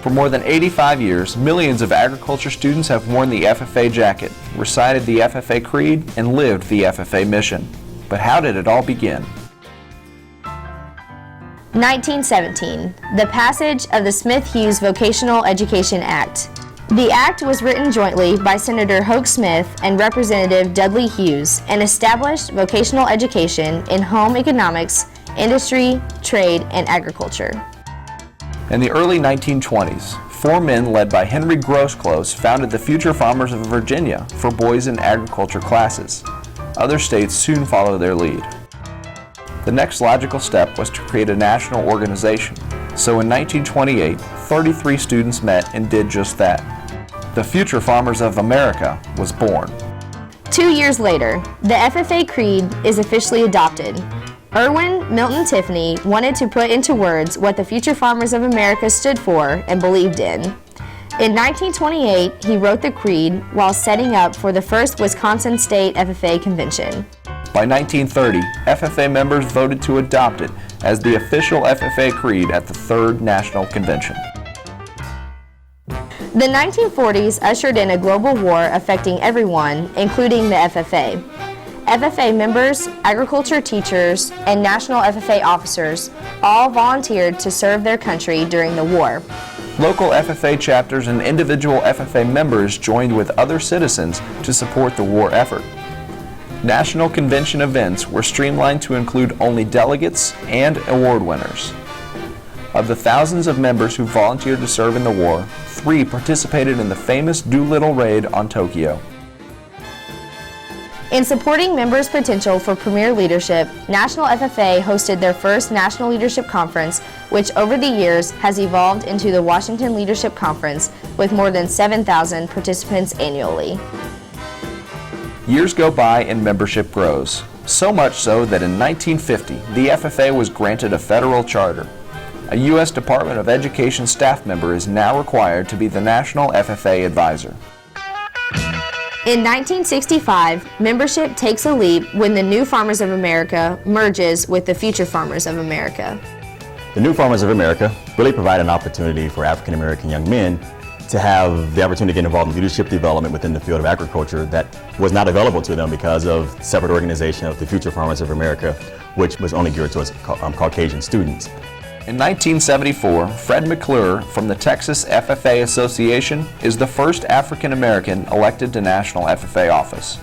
For more than 85 years, millions of agriculture students have worn the FFA jacket, recited the FFA Creed, and lived the FFA mission. But how did it all begin? 1917, the passage of the Smith-Hughes Vocational Education Act. The act was written jointly by Senator Hoke Smith and Representative Dudley Hughes and established vocational education in home economics, industry, trade, and agriculture. In the early 1920s, four men led by Henry Grosclose founded the Future Farmers of Virginia for boys in agriculture classes. Other states soon followed their lead. The next logical step was to create a national organization. So in 1928, 33 students met and did just that. The Future Farmers of America was born. 2 years later, the FFA Creed is officially adopted. Irwin Milton Tiffany wanted to put into words what the Future Farmers of America stood for and believed in. In 1928, he wrote the Creed while setting up for the first Wisconsin State FFA Convention. By 1930, FFA members voted to adopt it as the official FFA Creed at the Third National Convention. The 1940s ushered in a global war affecting everyone, including the FFA. FFA members, agriculture teachers, and national FFA officers all volunteered to serve their country during the war. Local FFA chapters and individual FFA members joined with other citizens to support the war effort. National convention events were streamlined to include only delegates and award winners. Of the thousands of members who volunteered to serve in the war, 3 participated in the famous Doolittle Raid on Tokyo. In supporting members' potential for premier leadership, National FFA hosted their first National Leadership Conference, which over the years has evolved into the Washington Leadership Conference with more than 7,000 participants annually. Years go by and membership grows, so much so that in 1950, the FFA was granted a federal charter. A U.S. Department of Education staff member is now required to be the National FFA Advisor. In 1965, membership takes a leap when the New Farmers of America merges with the Future Farmers of America. The New Farmers of America really provide an opportunity for African American young men to have the opportunity to get involved in leadership development within the field of agriculture that was not available to them because of separate organization of the Future Farmers of America, which was only geared towards Caucasian students. In 1974, Fred McClure from the Texas FFA Association is the first African American elected to National FFA office.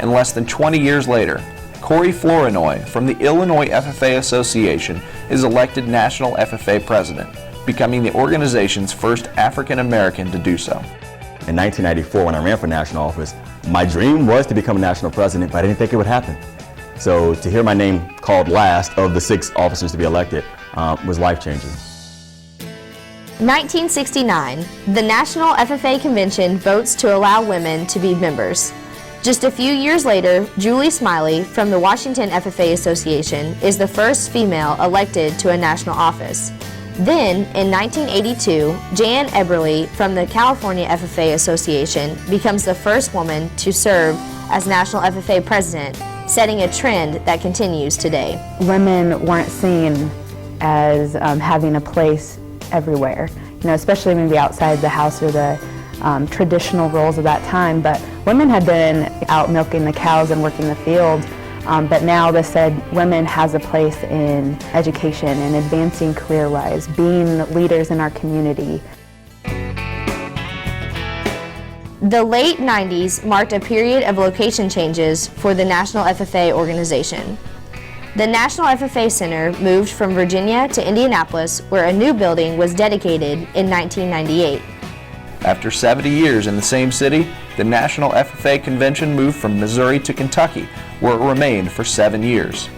And less than 20 years later, Corey Flournoy from the Illinois FFA Association is elected National FFA President, becoming the organization's first African American to do so. In 1994, when I ran for national office, my dream was to become a national president, but I didn't think it would happen. So to hear my name called last of the 6 officers to be elected was life-changing. 1969, the National FFA Convention votes to allow women to be members. Just a few years later, Julie Smiley from the Washington FFA Association is the first female elected to a national office. Then, in 1982, Jan Eberly from the California FFA Association becomes the first woman to serve as National FFA President, setting a trend that continues today. Women weren't seen as having a place everywhere, especially maybe outside the house or the traditional roles of that time, but women had been out milking the cows and working the field, but now this said women has a place in education and advancing career-wise, being leaders in our community. The late 90s marked a period of location changes for the National FFA organization. The National FFA Center moved from Virginia to Indianapolis, where a new building was dedicated in 1998. After 70 years in the same city, the National FFA Convention moved from Missouri to Kentucky, where it remained for 7 years.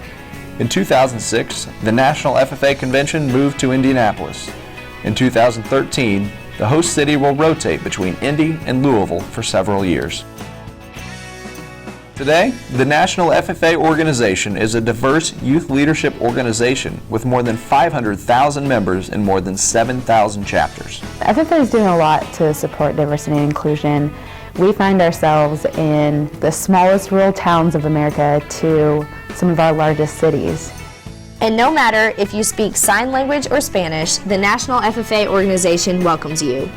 In 2006, the National FFA Convention moved to Indianapolis. In 2013, the host city will rotate between Indy and Louisville for several years. Today, the National FFA Organization is a diverse youth leadership organization with more than 500,000 members in more than 7,000 chapters. The FFA is doing a lot to support diversity and inclusion. We find ourselves in the smallest rural towns of America to some of our largest cities. And no matter if you speak sign language or Spanish, the National FFA Organization welcomes you.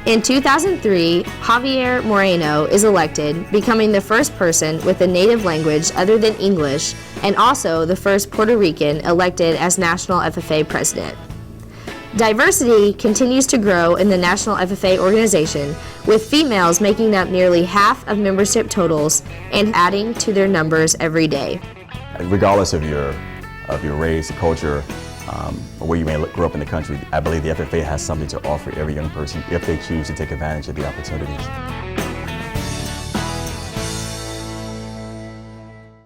In 2003, Xavier Moreno is elected, becoming the first person with a native language other than English, and also the first Puerto Rican elected as National FFA President. Diversity continues to grow in the National FFA Organization, with females making up nearly half of membership totals and adding to their numbers every day. Regardless of your race, culture, or where you may grow up in the country, I believe the FFA has something to offer every young person if they choose to take advantage of the opportunities.